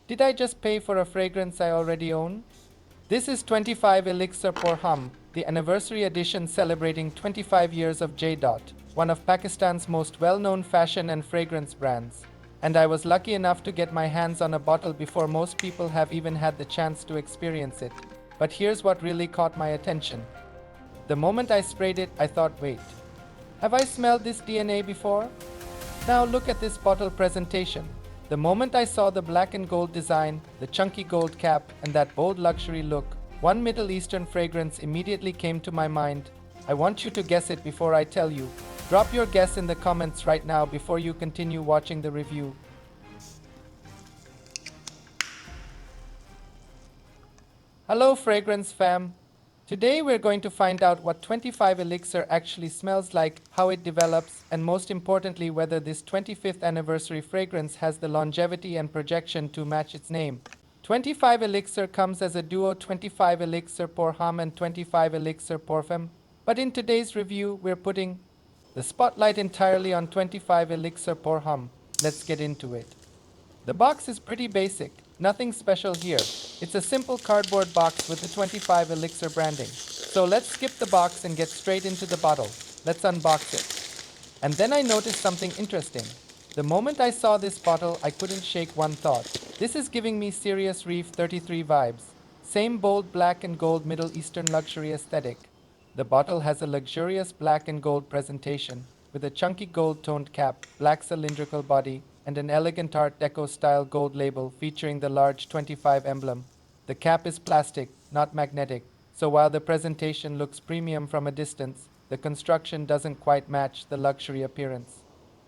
Did I just pay for a fragrance I already own? This is 25 Elixir Pour Homme, the anniversary edition celebrating 25 years of J. One of Pakistan's most well-known fashion and fragrance brands. And I was lucky enough to get my hands on a bottle before most people have even had the chance to experience it. But here's what really caught my attention. The moment I sprayed it, I thought, wait, have I smelled this DNA before? Now look at this bottle presentation. The moment I saw the black and gold design, the chunky gold cap, and that bold luxury look, one Middle Eastern fragrance immediately came to my mind. I want you to guess it before I tell you. Drop your guess in the comments right now before you continue watching the review. Hello fragrance fam! Today we're going to find out what 25 Elixir actually smells like, how it develops, and most importantly whether this 25th anniversary fragrance has the longevity and projection to match its name. 25 Elixir comes as a duo, 25 Elixir Pour Homme and 25 Elixir Pour Femme. But in today's review we're putting the spotlight entirely on 25 Elixir Pour Homme. Let's get into it. The box is pretty basic. Nothing special here. It's a simple cardboard box with the 25 Elixir branding. So let's skip the box and get straight into the bottle. Let's unbox it. And then I noticed something interesting. The moment I saw this bottle, I couldn't shake one thought. This is giving me serious Reef 33 vibes. Same bold black and gold Middle Eastern luxury aesthetic. The bottle has a luxurious black and gold presentation, with a chunky gold-toned cap, black cylindrical body, and an elegant Art Deco-style gold label featuring the large 25 emblem. The cap is plastic, not magnetic, so while the presentation looks premium from a distance, the construction doesn't quite match the luxury appearance.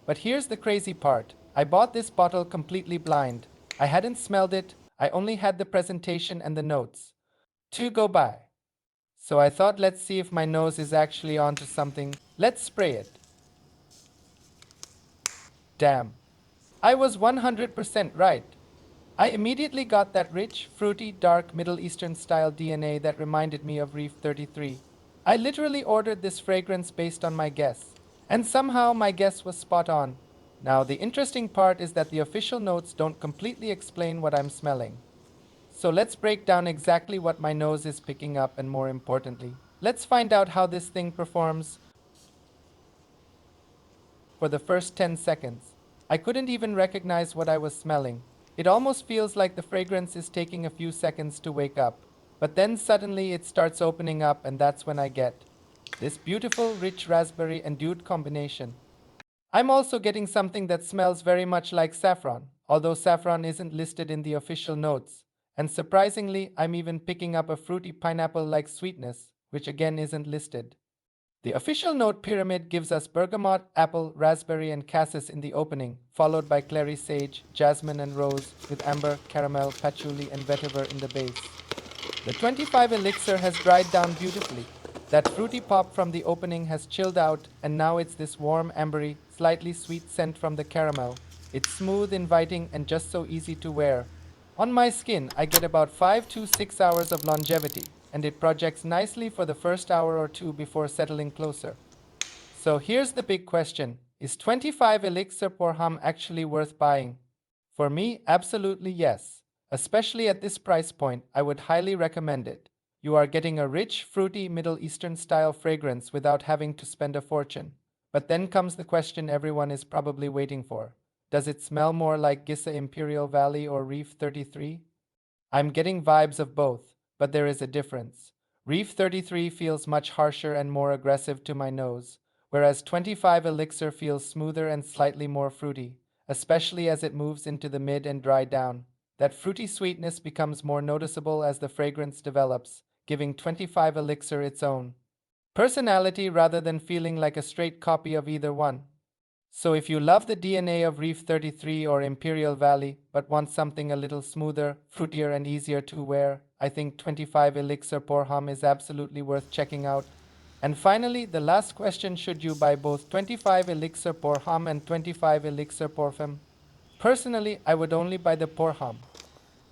But here's the crazy part. I bought this bottle completely blind. I hadn't smelled it, I only had the presentation and the notes to go by. So I thought, let's see if my nose is actually onto something. Let's spray it. Damn. I was 100% right. I immediately got that rich, fruity, dark Middle Eastern style DNA that reminded me of Reef 33. I literally ordered this fragrance based on my guess. And somehow my guess was spot on. Now the interesting part is that the official notes don't completely explain what I'm smelling. So let's break down exactly what my nose is picking up, and more importantly, let's find out how this thing performs. For the first 10 seconds, I couldn't even recognize what I was smelling. It almost feels like the fragrance is taking a few seconds to wake up. But then suddenly it starts opening up, and that's when I get this beautiful, rich raspberry and oud combination. I'm also getting something that smells very much like saffron, although saffron isn't listed in the official notes. And surprisingly, I'm even picking up a fruity pineapple-like sweetness, which again isn't listed. The official note pyramid gives us bergamot, apple, raspberry, and cassis in the opening, followed by Clary Sage, jasmine, and rose, with amber, caramel, patchouli, and vetiver in the base. The 25 Elixir has dried down beautifully. That fruity pop from the opening has chilled out, and now it's this warm, ambery, slightly sweet scent from the caramel. It's smooth, inviting, and just so easy to wear. On my skin, I get about 5 to 6 hours of longevity, and it projects nicely for the first hour or two before settling closer. So here's the big question. Is 25 Elixir Pour Homme actually worth buying? For me, absolutely yes. Especially at this price point, I would highly recommend it. You are getting a rich, fruity Middle Eastern style fragrance without having to spend a fortune. But then comes the question everyone is probably waiting for. Does it smell more like Gissah Imperial Valley or Reef 33? I'm getting vibes of both, but there is a difference. Reef 33 feels much harsher and more aggressive to my nose, whereas 25 Elixir feels smoother and slightly more fruity, especially as it moves into the mid and dry down. That fruity sweetness becomes more noticeable as the fragrance develops, giving 25 Elixir its own personality rather than feeling like a straight copy of either one. So if you love the DNA of Reef 33 or Imperial Valley, but want something a little smoother, fruitier, and easier to wear, I think 25 Elixir Pour Homme is absolutely worth checking out. And finally, the last question, should you buy both 25 Elixir Pour Homme and 25 Elixir Pour Femme? Personally, I would only buy the Pour Homme.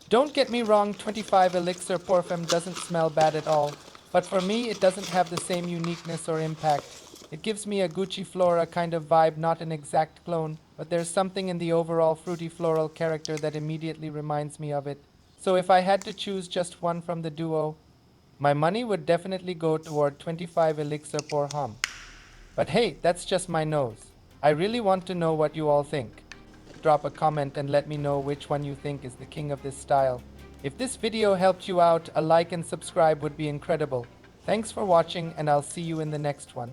Don't get me wrong, 25 Elixir Pour Femme doesn't smell bad at all, but for me it doesn't have the same uniqueness or impact. It gives me a Gucci Flora kind of vibe, not an exact clone, but there's something in the overall fruity floral character that immediately reminds me of it. So if I had to choose just one from the duo, my money would definitely go toward 25 Elixir Pour Homme. But hey, that's just my nose. I really want to know what you all think. Drop a comment and let me know which one you think is the king of this style. If this video helped you out, a like and subscribe would be incredible. Thanks for watching, and I'll see you in the next one.